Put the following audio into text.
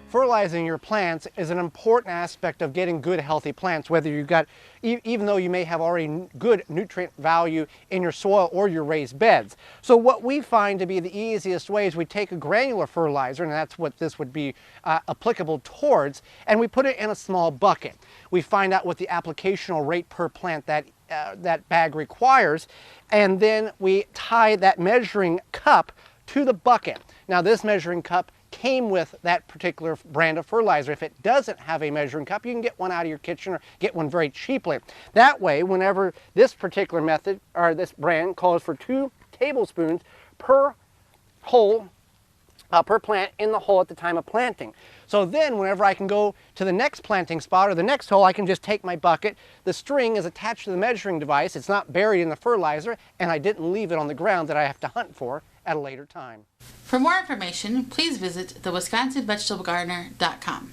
Fertilizing your plants is an important aspect of getting good, healthy plants, whether you've got, even though you may have already good nutrient value in your soil or your raised beds. So what we find to be the easiest way is we take a granular fertilizer, and that's what this would be applicable towards, and we put it in a small bucket. We find out what the applicational rate per plant that bag requires, and then we tie that measuring cup to the bucket. Now this measuring cup came with that particular brand of fertilizer. If it doesn't have a measuring cup, you can get one out of your kitchen or get one very cheaply. That way, whenever this particular method or this brand calls for 2 tablespoons per hole, per plant in the hole at the time of planting. So then whenever I can go to the next planting spot or the next hole, I can just take my bucket. The string is attached to the measuring device. It's not buried in the fertilizer, and I didn't leave it on the ground that I have to hunt for at a later time. For more information, please visit thewisconsinvegetablegardener.com.